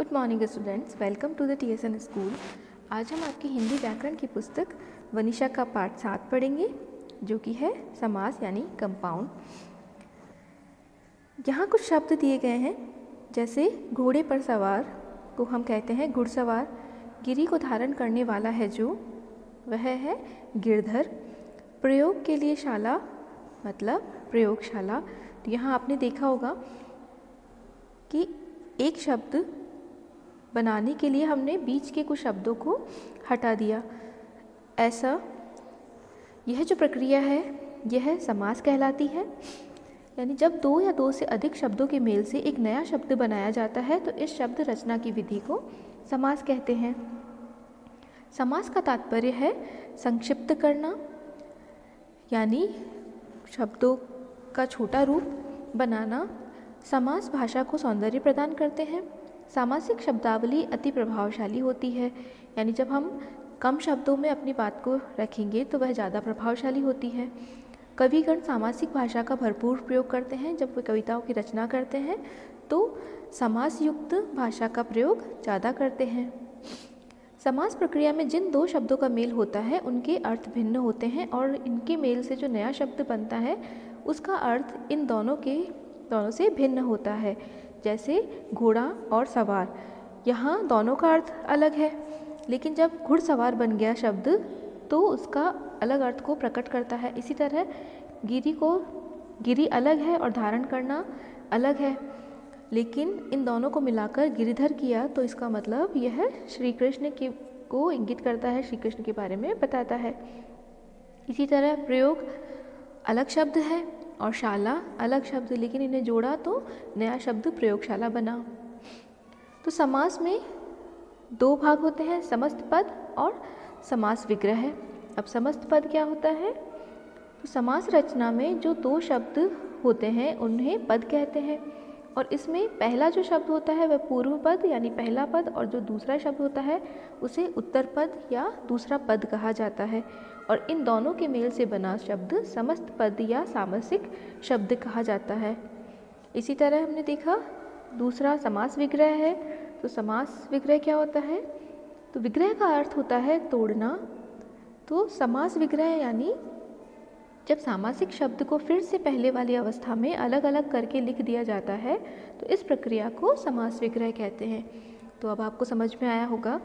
Good morning students, welcome to the TSN school. आज हम आपकी हिंदी व्याकरण की पुस्तक वनिशा का पाठ 7 पढ़ेंगे, जो कि है समास यानी कंपाउंड। यहाँ कुछ शब्द दिए गए हैं, जैसे घोड़े पर सवार को हम कहते हैं घुड़सवार। गिरी को धारण करने वाला है जो, वह है गिरधर। प्रयोग के लिए शाला मतलब प्रयोगशाला। तो यहाँ आपने देखा होगा कि एक शब्द बनाने के लिए हमने बीच के कुछ शब्दों को हटा दिया। ऐसा यह जो प्रक्रिया है यह समास कहलाती है। यानी जब दो या दो से अधिक शब्दों के मेल से एक नया शब्द बनाया जाता है तो इस शब्द रचना की विधि को समास कहते हैं। समास का तात्पर्य है संक्षिप्त करना, यानी शब्दों का छोटा रूप बनाना। समास भाषा को सौंदर्य प्रदान करते हैं। सामासिक शब्दावली अति प्रभावशाली होती है, यानी जब हम कम शब्दों में अपनी बात को रखेंगे तो वह ज़्यादा प्रभावशाली होती है। कविगण सामासिक भाषा का भरपूर प्रयोग करते हैं। जब वे कविताओं की रचना करते हैं तो समास युक्त भाषा का प्रयोग ज़्यादा करते हैं। समास प्रक्रिया में जिन दो शब्दों का मेल होता है उनके अर्थ भिन्न होते हैं और इनके मेल से जो नया शब्द बनता है उसका अर्थ इन दोनों से भिन्न होता है। जैसे घोड़ा और सवार, यहाँ दोनों का अर्थ अलग है, लेकिन जब घुड़सवार बन गया शब्द तो उसका अलग अर्थ को प्रकट करता है। इसी तरह गिरी अलग है और धारण करना अलग है, लेकिन इन दोनों को मिलाकर गिरिधर किया तो इसका मतलब यह श्री कृष्ण को इंगित करता है, श्री कृष्ण के बारे में बताता है। इसी तरह प्रयोग अलग शब्द है और शाला अलग शब्द, लेकिन इन्हें जोड़ा तो नया शब्द प्रयोगशाला बना। तो समास में दो भाग होते हैं, समस्त पद और समास विग्रह। अब समस्त पद क्या होता है? तो समास रचना में जो दो शब्द होते हैं उन्हें पद कहते हैं, और इसमें पहला जो शब्द होता है वह पूर्व पद यानी पहला पद, और जो दूसरा शब्द होता है उसे उत्तर पद या दूसरा पद कहा जाता है। और इन दोनों के मेल से बना शब्द समस्त पद या सामासिक शब्द कहा जाता है। इसी तरह हमने देखा दूसरा समास विग्रह है। तो समास विग्रह क्या होता है? तो विग्रह का अर्थ होता है तोड़ना। तो समास विग्रह यानी जब सामासिक शब्द को फिर से पहले वाली अवस्था में अलग अलग करके लिख दिया जाता है तो इस प्रक्रिया को समास विग्रह कहते हैं। तो अब आपको समझ में आया होगा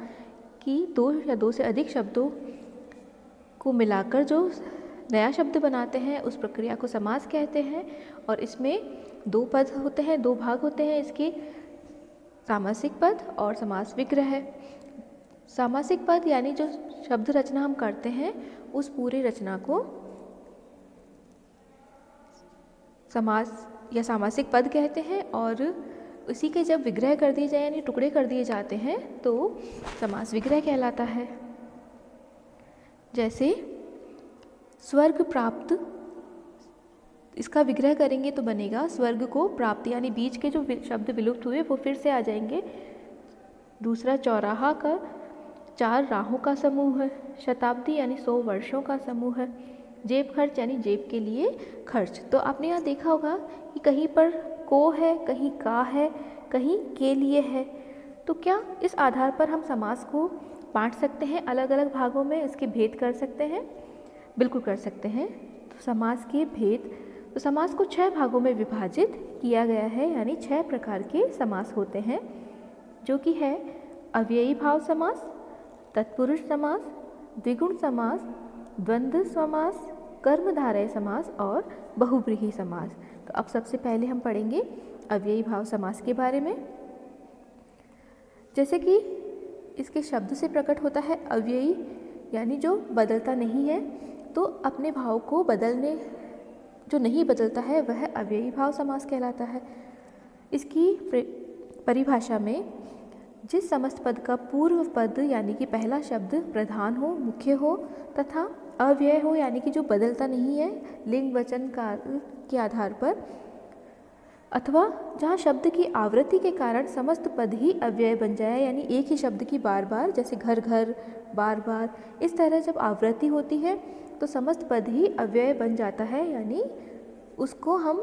कि दो या दो से अधिक शब्दों को मिलाकर जो नया शब्द बनाते हैं उस प्रक्रिया को समास कहते हैं। और इसमें दो पद होते हैं, दो भाग होते हैं इसके, सामासिक पद और समास विग्रह। सामासिक पद यानी जो शब्द रचना हम करते हैं उस पूरी रचना को समास या सामासिक पद कहते हैं, और उसी के जब विग्रह कर दिए जाए यानी टुकड़े कर दिए जाते हैं तो समास विग्रह कहलाता है। जैसे स्वर्ग प्राप्त, इसका विग्रह करेंगे तो बनेगा स्वर्ग को प्राप्त, यानी बीच के जो शब्द विलुप्त हुए वो फिर से आ जाएंगे। दूसरा चौराहा का 4 राहों का समूह है। शताब्दी यानी 100 वर्षों का समूह है। जेब खर्च यानी जेब के लिए खर्च। तो आपने यहाँ देखा होगा कि कहीं पर को है, कहीं का है, कहीं के लिए है। तो क्या इस आधार पर हम समास को बांट सकते हैं, अलग अलग भागों में इसके भेद कर सकते हैं? बिल्कुल कर सकते हैं। तो समास के भेद, तो समास को 6 भागों में विभाजित किया गया है, यानी 6 प्रकार के समास होते हैं, जो कि है अव्ययी भाव समास, तत्पुरुष समास, द्विगुण समास, द्वंद्व समास, कर्मधारय समास और बहुव्रीहि समास। तो अब सबसे पहले हम पढ़ेंगे अव्ययी भाव समास के बारे में। जैसे कि इसके शब्द से प्रकट होता है अव्ययी, यानी जो बदलता नहीं है। तो अपने भाव को जो नहीं बदलता है वह अव्ययी भाव समास कहलाता है। इसकी परिभाषा में जिस समस्त पद का पूर्व पद यानी कि पहला शब्द प्रधान हो, मुख्य हो तथा अव्यय हो, यानी कि जो बदलता नहीं है लिंग वचन काल के आधार पर, अथवा जहाँ शब्द की आवृत्ति के कारण समस्त पद ही अव्यय बन जाए, यानी एक ही शब्द की बार बार, जैसे घर घर, बार बार, इस तरह जब आवृत्ति होती है तो समस्त पद ही अव्यय बन जाता है, यानी उसको हम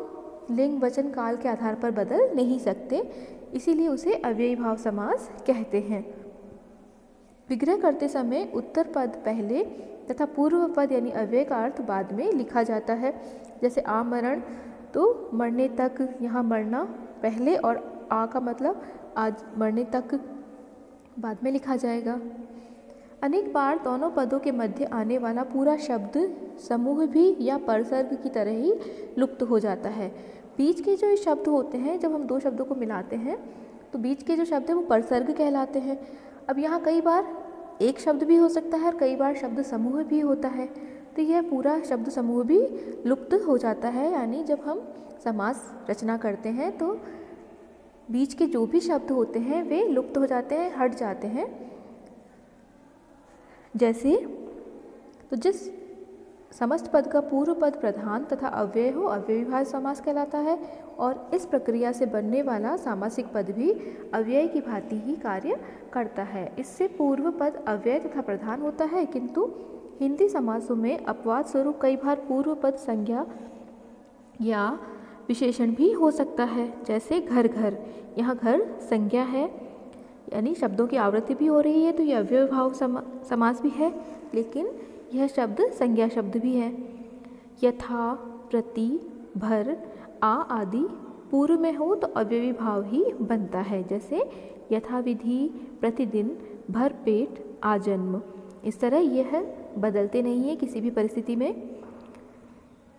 लिंग वचन काल के आधार पर बदल नहीं सकते। इसीलिए उसे अव्ययी भाव समास कहते हैं। विग्रह करते समय उत्तर पद पहले तथा पूर्व पद यानी अव्यय का अर्थ बाद में लिखा जाता है। जैसे आमरण, तो मरने तक, यहाँ मरना पहले और आ का मतलब आज मरने तक बाद में लिखा जाएगा। अनेक बार दोनों पदों के मध्य आने वाला पूरा शब्द समूह भी या परसर्ग की तरह ही लुप्त हो जाता है। बीच के जो शब्द होते हैं, जब हम दो शब्दों को मिलाते हैं तो बीच के जो शब्द हैं वो परसर्ग कहलाते हैं। अब यहाँ कई बार एक शब्द भी हो सकता है और कई बार शब्द समूह भी होता है, तो यह पूरा शब्द समूह भी लुप्त हो जाता है। यानी जब हम समास रचना करते हैं तो बीच के जो भी शब्द होते हैं वे लुप्त हो जाते हैं, हट जाते हैं। जैसे तो जिस समस्त पद का पूर्व पद प्रधान तथा अव्यय हो अव्ययी भाव समास कहलाता है, और इस प्रक्रिया से बनने वाला सामासिक पद भी अव्यय की भांति ही कार्य करता है। इससे पूर्व पद अव्यय तथा प्रधान होता है, किंतु हिंदी समासों में अपवाद स्वरूप कई बार पूर्व पद संज्ञा या विशेषण भी हो सकता है। जैसे घर घर, यहाँ घर संज्ञा है यानी शब्दों की आवृत्ति भी हो रही है, तो यह अव्यय भाव समास भी है, लेकिन यह शब्द संज्ञा शब्द भी है। यथा, प्रति, भर, आ आदि पूर्व में हो तो अव्ययी भाव ही बनता है। जैसे यथाविधि, प्रतिदिन, भर पेट, आजन्म। इस तरह यह बदलते नहीं है किसी भी परिस्थिति में।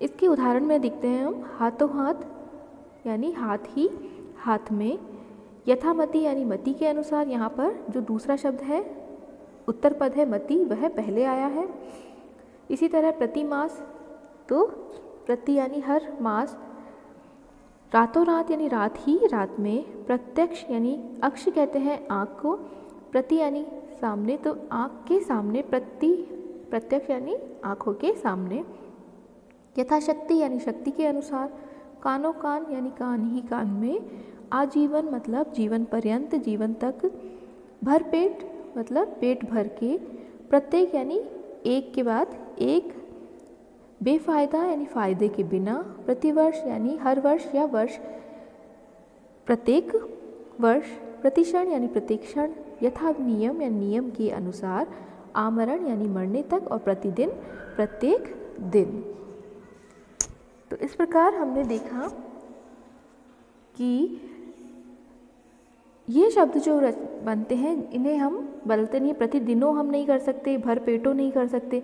इसके उदाहरण में देखते हैं हम, हाथों हाथ यानी हाथ ही हाथ में। यथामति यानी मति के अनुसार, यहाँ पर जो दूसरा शब्द है उत्तर पद है मति, वह पहले आया है। इसी तरह प्रतिमास, तो प्रति यानी हर, मास रातों रात यानी रात ही रात में। प्रत्यक्ष यानी अक्ष कहते हैं आँख को, प्रति यानी सामने, तो आँख के सामने, प्रत्यक्ष यानी आँखों के सामने। यथाशक्ति यानी शक्ति के अनुसार। कानों कान यानी कान ही कान में। आजीवन मतलब जीवन पर्यंत, जीवन तक। भरपेट मतलब पेट भर के। प्रत्येक यानी एक के बाद एक। बेफायदा यानी फायदे के बिना। प्रतिवर्ष यानी हर वर्ष या वर्ष, प्रत्येक वर्ष। प्रतिक्षण यानी प्रत्येक क्षण। यथा नियम या नियम के अनुसार। आमरण यानी मरने तक, और प्रतिदिन प्रत्येक दिन। तो इस प्रकार हमने देखा कि ये शब्द जो बनते हैं इन्हें हम बदलते नहीं, प्रतिदिनों हम नहीं कर सकते, भर पेटों नहीं कर सकते,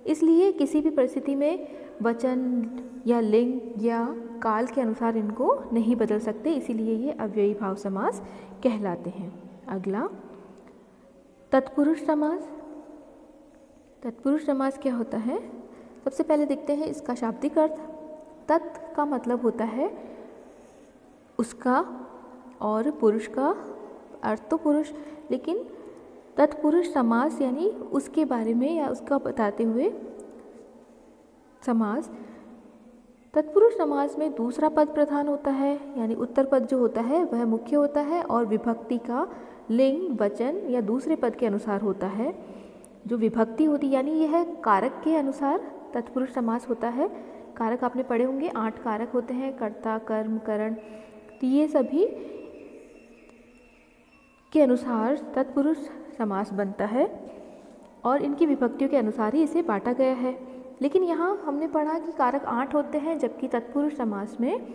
इसलिए किसी भी परिस्थिति में वचन या लिंग या काल के अनुसार इनको नहीं बदल सकते, इसीलिए ये अव्ययी भाव समास कहलाते हैं। अगला तत्पुरुष समास। तत्पुरुष समास क्या होता है? सबसे पहले देखते हैं इसका शाब्दिक अर्थ। तत् का मतलब होता है उसका, और पुरुष का अर्थ तो पुरुष, लेकिन तत्पुरुष समास यानी उसके बारे में या उसका बताते हुए समास। तत्पुरुष समास में दूसरा पद प्रधान होता है, यानी उत्तर पद जो होता है वह मुख्य होता है, और विभक्ति का लिंग, वचन या दूसरे पद के अनुसार होता है। जो विभक्ति होती यानी यह कारक के अनुसार तत्पुरुष समास होता है। कारक आपने पढ़े होंगे, 8 कारक होते हैं, कर्ता, कर्म, करण, तो ये सभी के अनुसार तत्पुरुष समास बनता है, और इनकी विभक्तियों के अनुसार ही इसे बांटा गया है। लेकिन यहाँ हमने पढ़ा कि कारक 8 होते हैं, जबकि तत्पुरुष समास में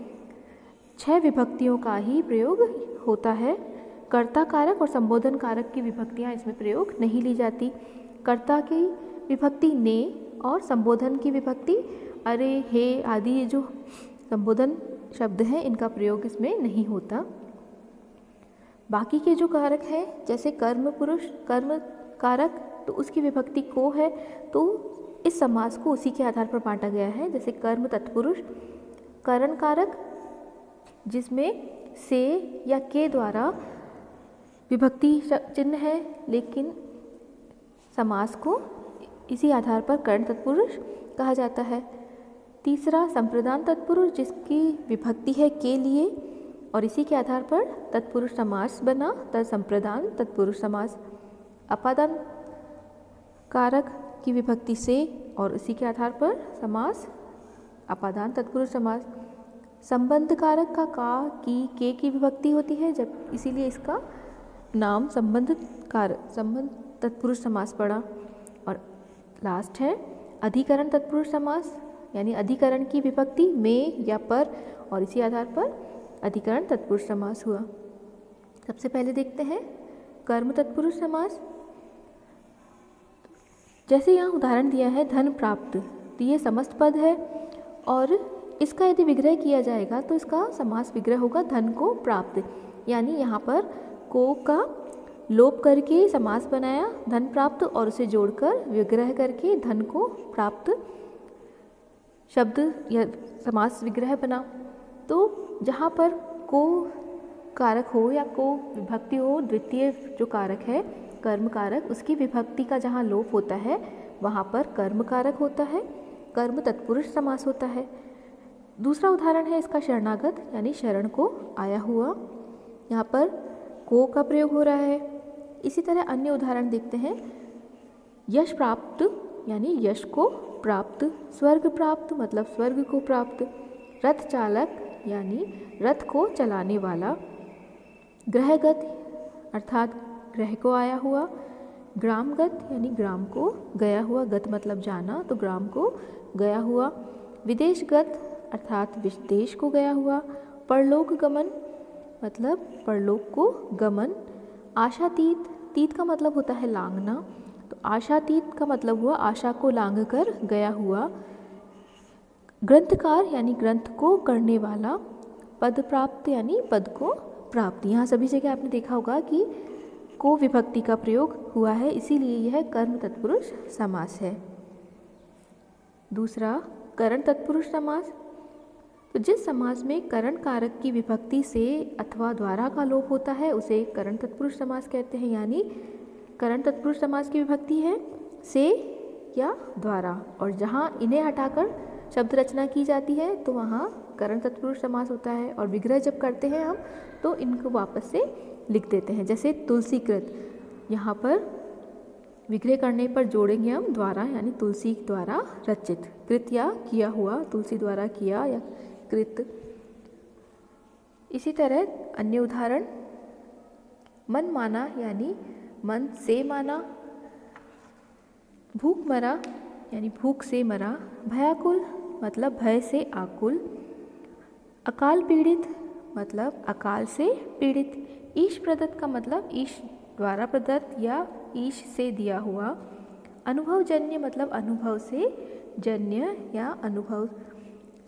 6 विभक्तियों का ही प्रयोग होता है। कर्ता कारक और संबोधन कारक की विभक्तियाँ इसमें प्रयोग नहीं ली जाती। कर्ता की विभक्ति ने, और संबोधन की विभक्ति अरे, हे आदि, ये जो संबोधन शब्द हैं इनका प्रयोग इसमें नहीं होता। बाकी के जो कारक हैं जैसे कर्म पुरुष, कर्म कारक, तो उसकी विभक्ति को है, तो इस समास को उसी के आधार पर बांटा गया है। जैसे कर्म तत्पुरुष। करण कारक जिसमें से या के द्वारा विभक्ति चिन्ह है, लेकिन समास को इसी आधार पर कर्ण तत्पुरुष कहा जाता है। तीसरा संप्रदान तत्पुरुष, जिसकी विभक्ति है के लिए, और इसी के आधार पर तत्पुरुष समास बना, तत्संप्रदान तत्पुरुष समास। अपादान कारक की विभक्ति से, और इसी के आधार पर समास अपादान तत्पुरुष समास। संबंध कारक का की के की विभक्ति होती है, जब इसीलिए इसका नाम संबंध तत्पुरुष समास पड़ा। और लास्ट है अधिकरण तत्पुरुष समास, यानी अधिकरण की विभक्ति में या पर, और इसी आधार पर अधिकरण तत्पुरुष समास हुआ। सबसे पहले देखते हैं कर्म तत्पुरुष समास। जैसे यहाँ उदाहरण दिया है धन प्राप्त, तो ये समस्त पद है और इसका यदि विग्रह किया जाएगा तो इसका समास विग्रह होगा धन को प्राप्त, यानी यहाँ पर को का लोप करके समास बनाया धन प्राप्त और उसे जोड़कर विग्रह करके धन को प्राप्त शब्द या समास विग्रह बना। तो जहाँ पर को कारक हो या को विभक्ति हो, द्वितीय जो कारक है कर्म कारक, उसकी विभक्ति का जहाँ लोप होता है वहाँ पर कर्म कारक होता है, कर्म तत्पुरुष समास होता है। दूसरा उदाहरण है इसका शरणागत, यानी शरण को आया हुआ, यहाँ पर को का प्रयोग हो रहा है। इसी तरह अन्य उदाहरण देखते हैं यश प्राप्त, यानी यश को प्राप्त, स्वर्ग प्राप्त मतलब स्वर्ग को प्राप्त, रथ चालक यानी रथ को चलाने वाला, ग्रहगत अर्थात ग्रह को आया हुआ, ग्रामगत यानी ग्राम को गया हुआ, गत मतलब जाना तो ग्राम को गया हुआ, विदेशगत अर्थात विदेश को गया हुआ, परलोक गमन मतलब परलोक को गमन, आशातीत, तीत का मतलब होता है लांघना, तो आशातीत का मतलब हुआ आशा को लांघ कर गया हुआ, ग्रंथकार यानी ग्रंथ को करने वाला, पद प्राप्त यानी पद को प्राप्त। यहाँ सभी जगह आपने देखा होगा कि को विभक्ति का प्रयोग हुआ है, इसीलिए यह कर्म तत्पुरुष समास है। दूसरा करण तत्पुरुष समास। तो जिस समास में करण कारक की विभक्ति से अथवा द्वारा का लोप होता है उसे करण तत्पुरुष समास कहते हैं, यानी करण तत्पुरुष समास की विभक्ति है से या द्वारा, और जहाँ इन्हें हटाकर शब्द रचना की जाती है तो वहाँ करण तत्पुरुष समास होता है। और विग्रह जब करते हैं हम तो इनको वापस से लिख देते हैं, जैसे तुलसीकृत, यहाँ पर विग्रह करने पर जोड़ेंगे हम द्वारा, यानी तुलसी द्वारा रचित, कृत या किया हुआ, तुलसी द्वारा किया या कृत। इसी तरह अन्य उदाहरण मन माना यानी मन से माना, भूख मरा यानी भूख से मरा, भयाकुल मतलब भय से आकुल, अकाल पीड़ित मतलब अकाल से पीड़ित, ईश प्रदत्त का मतलब ईश द्वारा प्रदत्त या ईश से दिया हुआ, अनुभव जन्य मतलब अनुभव से जन्य या अनुभव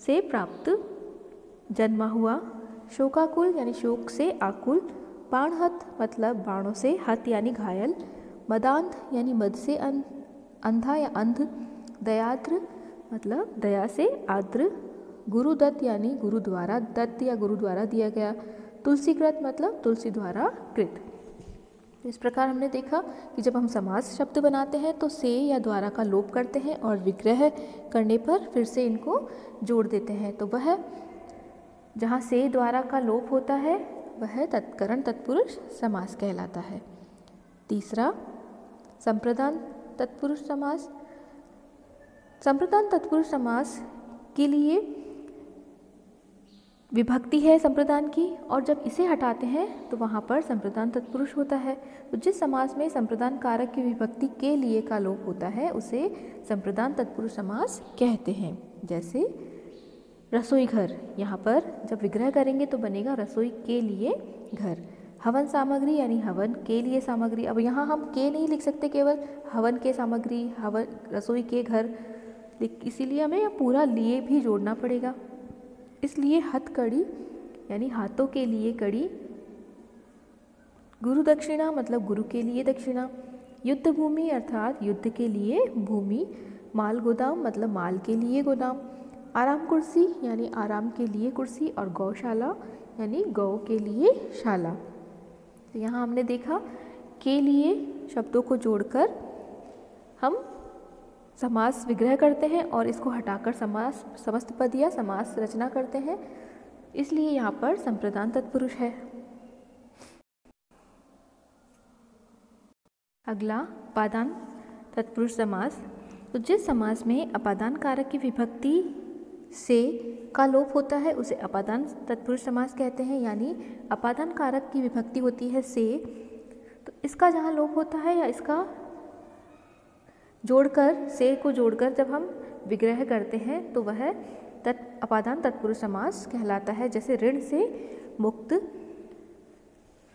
से प्राप्त जन्मा हुआ, शोकाकुल यानी शोक से आकुल, बाणहत मतलब बाणों से हत यानी घायल, मदांध यानी मद से अंधा या अंध, दयाद्र मतलब दया से आद्र, गुरुदत्त यानी गुरु द्वारा दत्त या गुरु द्वारा दिया गया, तुलसीकृत मतलब तुलसी द्वारा कृत। इस प्रकार हमने देखा कि जब हम समास शब्द बनाते हैं तो से या द्वारा का लोप करते हैं और विग्रह करने पर फिर से इनको जोड़ देते हैं, तो वह जहाँ से द्वारा का लोप होता है वह तत्करण तत्पुरुष समास कहलाता है। तीसरा संप्रदान तत्पुरुष समास। संप्रदान तत्पुरुष समास के लिए विभक्ति है संप्रदान की, और जब इसे हटाते हैं तो वहाँ पर संप्रदान तत्पुरुष होता है। तो जिस समास में संप्रदान कारक की विभक्ति के लिए का लोप होता है उसे संप्रदान तत्पुरुष समास कहते हैं। जैसे रसोई घर, यहाँ पर जब विग्रह करेंगे तो बनेगा रसोई के लिए घर, हवन सामग्री यानी हवन के लिए सामग्री। अब यहाँ हम के नहीं लिख सकते, केवल हवन के सामग्री, हवन रसोई के घर, इसीलिए हमें पूरा लिए भी जोड़ना पड़ेगा। इसलिए हथकड़ी यानी हाथों के लिए कड़ी, गुरु दक्षिणा मतलब गुरु के लिए दक्षिणा, युद्ध भूमि अर्थात युद्ध के लिए भूमि, माल गोदाम मतलब माल के लिए गोदाम, आराम कुर्सी यानी आराम के लिए कुर्सी, और गौशाला यानी गौ के लिए शाला। तो यहाँ हमने देखा के लिए शब्दों को जोड़कर हम समास विग्रह करते हैं और इसको हटाकर समास समस्त पद या समास रचना करते हैं, इसलिए यहाँ पर संप्रदान तत्पुरुष है। अगला अपादान तत्पुरुष समास। तो जिस समास में अपादान कारक की विभक्ति से का लोप होता है उसे अपादान तत्पुरुष समास कहते हैं, यानी अपादान कारक की विभक्ति होती है से, तो इसका जहाँ लोप होता है या इसका जोड़कर, से को जोड़कर जब हम विग्रह करते हैं तो वह अपादान तत्पुरुष समास कहलाता है। जैसे ऋण से मुक्त,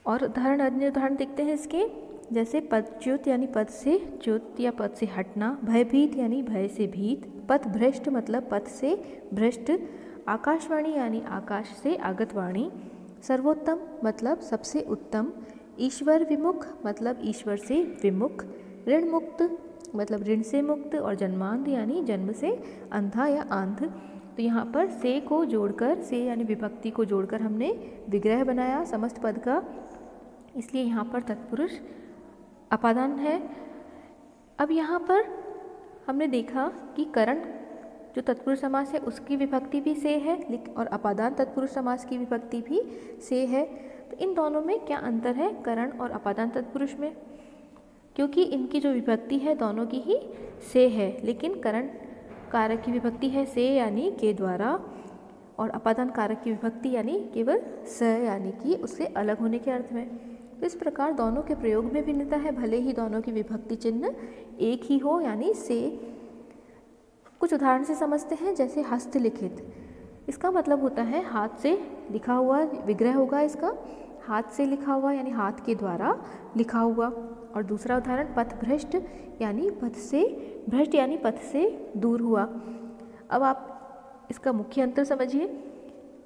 और अन्य उदाहरण देखते हैं इसके, जैसे पदच्युत यानी पद से च्युत या पद से हटना, भयभीत यानी भय से भीत, पथभ्रष्ट मतलब पथ से भ्रष्ट, आकाशवाणी यानी आकाश से आगत वाणी, सर्वोत्तम मतलब सबसे उत्तम, ईश्वर विमुख मतलब ईश्वर से विमुख, ऋण मुक्त मतलब ऋण से मुक्त, और जन्मांध यानी जन्म से अंधा या आंध। तो यहाँ पर से को जोड़कर, से यानी विभक्ति को जोड़कर हमने विग्रह बनाया समस्त पद का, इसलिए यहाँ पर तत्पुरुष अपादान है। अब यहाँ पर हमने देखा कि करण जो तत्पुरुष समास है उसकी विभक्ति भी से है, और अपादान तत्पुरुष समास की विभक्ति भी से है। तो इन दोनों में क्या अंतर है करण और अपादान तत्पुरुष में? क्योंकि इनकी जो विभक्ति है दोनों की ही से है, लेकिन करण कारक की विभक्ति है से यानी के द्वारा, और अपादान कारक की विभक्ति यानी केवल स यानी कि उससे अलग होने के अर्थ में। तो इस प्रकार दोनों के प्रयोग में भिन्नता है, भले ही दोनों की विभक्ति चिन्ह एक ही हो यानी से। कुछ उदाहरण से समझते हैं, जैसे हस्तलिखित, इसका मतलब होता है हाथ से लिखा हुआ, विग्रह होगा इसका, हाथ से लिखा हुआ यानी हाथ के द्वारा लिखा हुआ। और दूसरा उदाहरण पथभ्रष्ट यानी पथ से, भ्रष्ट यानी पथ से दूर हुआ। अब आप इसका मुख्य अंतर समझिए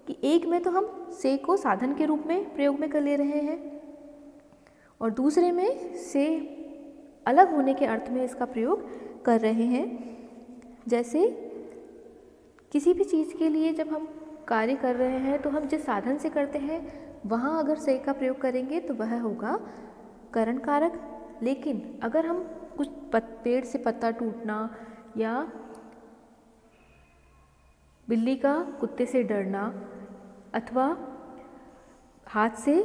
कि एक में तो हम से को साधन के रूप में प्रयोग में कर ले रहे हैं, और दूसरे में से अलग होने के अर्थ में इसका प्रयोग कर रहे हैं। जैसे किसी भी चीज़ के लिए जब हम कार्य कर रहे हैं तो हम जिस साधन से करते हैं वहाँ अगर से का प्रयोग करेंगे तो वह होगा करण कारक। लेकिन अगर हम कुछ पेड़ से पत्ता टूटना या बिल्ली का कुत्ते से डरना अथवा हाथ से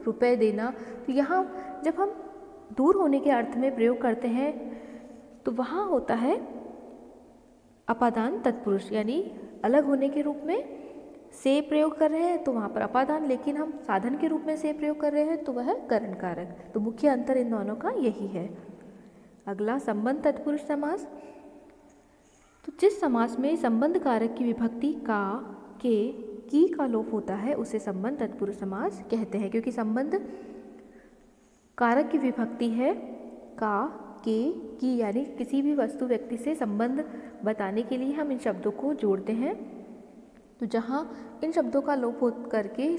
रुपए देना, तो यहाँ जब हम दूर होने के अर्थ में प्रयोग करते हैं तो वहाँ होता है अपादान तत्पुरुष, यानी अलग होने के रूप में से प्रयोग कर रहे हैं तो वहाँ पर अपादान, लेकिन हम साधन के रूप में से प्रयोग कर रहे हैं तो वह करण कारक। तो मुख्य अंतर इन दोनों का यही है। अगला संबंध तत्पुरुष समास। तो जिस समास में संबंध कारक की विभक्ति का, के, की का लोप होता है उसे संबंध तत्पुरुष समास कहते हैं, क्योंकि संबंध कारक की विभक्ति है का, के, की, यानी किसी भी वस्तु व्यक्ति से संबंध बताने के लिए हम इन शब्दों को जोड़ते हैं। तो जहाँ इन शब्दों का लोप हो करके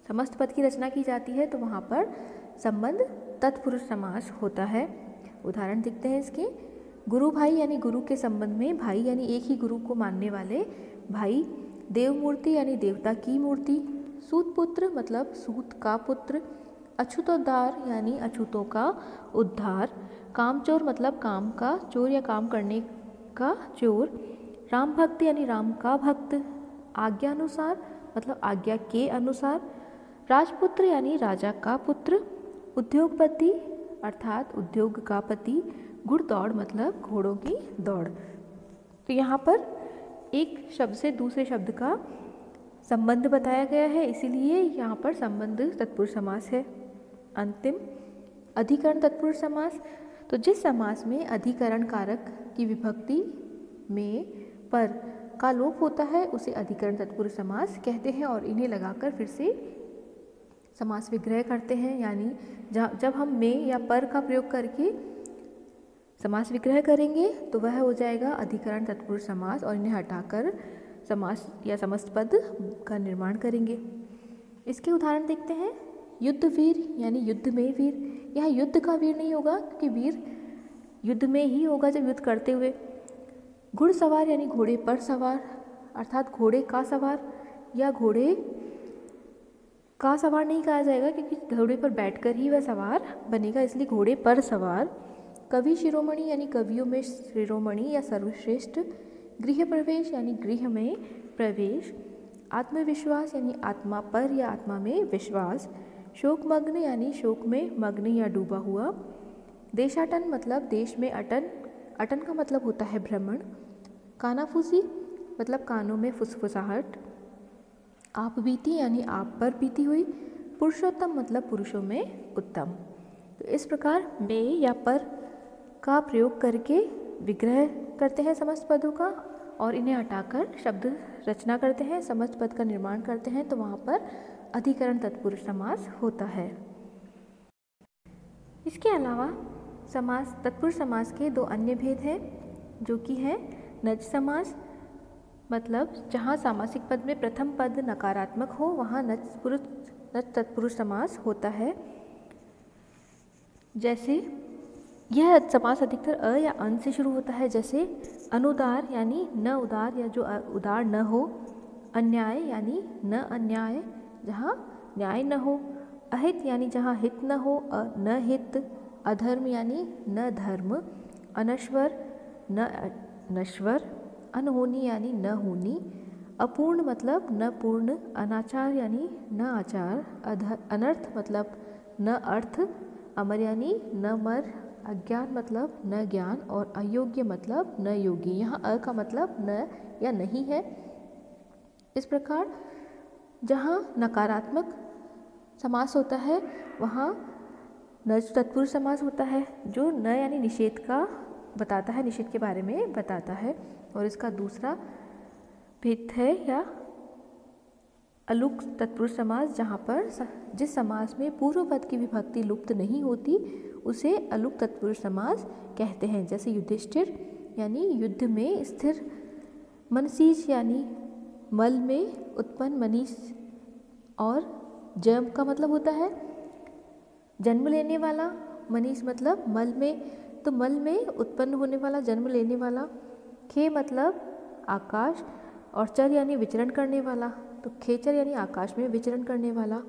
समस्त पद की रचना की जाती है तो वहाँ पर संबंध तत्पुरुष समास होता है। उदाहरण देखते हैं इसके, गुरु भाई यानी गुरु के संबंध में भाई यानी एक ही गुरु को मानने वाले भाई, देव मूर्ति यानी देवता की मूर्ति, सूत पुत्र मतलब सूत का पुत्र, अछूतोद्धार यानी अछूतों का उद्धार, कामचोर मतलब काम का चोर या काम करने का चोर, राम भक्त यानी राम का भक्त, आज्ञानुसार मतलब आज्ञा के अनुसार, राजपुत्र यानी राजा का पुत्र, उद्योगपति अर्थात उद्योग का पति, घुड़दौड़ मतलब घोड़ों की दौड़। तो यहाँ पर एक शब्द से दूसरे शब्द का संबंध बताया गया है, इसीलिए यहाँ पर संबंध तत्पुरुष समास है। अंतिम अधिकरण तत्पुरुष समास। तो जिस समास में अधिकरण कारक की विभक्ति में पर का लोप होता है उसे अधिकरण तत्पुरुष समास कहते हैं, और इन्हें लगाकर फिर से समास विग्रह करते हैं, यानी जब हम में या पर का प्रयोग करके समास विग्रह करेंगे तो वह हो जाएगा अधिकरण तत्पुरुष समास, और इन्हें हटाकर समास या समस्त पद का निर्माण करेंगे। इसके उदाहरण देखते हैं, युद्ध वीर यानी युद्ध में वीर। यह युद्ध का वीर नहीं होगा क्योंकि वीर युद्ध में ही होगा जब युद्ध करते हुए। घुड़सवार यानी घोड़े पर सवार अर्थात घोड़े का सवार, या घोड़े का सवार नहीं कहा जाएगा क्योंकि घोड़े पर बैठकर ही वह सवार बनेगा, इसलिए घोड़े पर सवार। कवि शिरोमणि यानी कवियों में शिरोमणि या सर्वश्रेष्ठ, गृह प्रवेश यानी गृह में प्रवेश, आत्मविश्वास यानी आत्मा पर या आत्मा में विश्वास, शोकमग्न यानी शोक में मग्न या डूबा हुआ, देशाटन मतलब देश में अटन, अटन का मतलब होता है भ्रमण, कानाफूसी मतलब कानों में फुसफुसाहट। आप बीती यानी आप पर बीती हुई। पुरुषोत्तम मतलब पुरुषों में उत्तम। तो इस प्रकार में या पर का प्रयोग करके विग्रह करते हैं समस्त पदों का और इन्हें हटाकर शब्द रचना करते हैं, समस्त पद का निर्माण करते हैं, तो वहाँ पर अधिकरण तत्पुरुष समास होता है। इसके अलावा समास तत्पुरुष समास के दो अन्य भेद हैं, जो कि है नज समास, मतलब जहाँ सामासिक पद में प्रथम पद नकारात्मक हो वहाँ नज तत्पुरुष समास होता है। जैसे यह समास अधिकतर अ या अन से शुरू होता है, जैसे अनुदार यानी न उदार या जो उदार न हो, अन्याय यानी न अन्याय जहाँ न्याय न हो, अहित यानी जहाँ हित न हो न हित, अधर्म यानी न धर्म, अनश्वर न नश्वर, अनहोनी यानी न होनी, अपूर्ण मतलब न पूर्ण, अनाचार यानी न आचार, अनर्थ मतलब न अर्थ, अमर यानी न मर, अज्ञान मतलब न ज्ञान और अयोग्य मतलब न योगी। यहाँ अ का मतलब न या नहीं है। इस प्रकार जहाँ नकारात्मक समास होता है वहाँ नज तत्पुरुष समास होता है, जो न यानी निषेध का बताता है, निषेध के बारे में बताता है। और इसका दूसरा भेद है या अलुक तत्पुरुष समास, जहाँ पर जिस समास में पूर्व पद की विभक्ति लुप्त नहीं होती उसे अलुक तत्पुरुष समास कहते हैं। जैसे युधिष्ठिर यानी युद्ध में स्थिर, मनसीज यानी मल में उत्पन्न मनीष, और जम का मतलब होता है जन्म लेने वाला, मनीष मतलब मल में, तो मल में उत्पन्न होने वाला, जन्म लेने वाला, खे मतलब आकाश, और चर यानी विचरण करने वाला, तो खेचर यानी आकाश में विचरण करने वाला,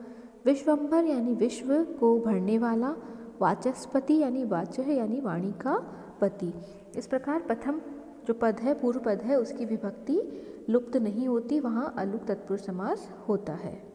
विश्वम्भर यानी विश्व को भरने वाला, वाचस्पति यानी वाचः यानी वाणी का पति। इस प्रकार प्रथम जो पद है, पूर्व पद है, उसकी विभक्ति लुप्त नहीं होती, वहाँ अलुक तत्पुरुष समास होता है।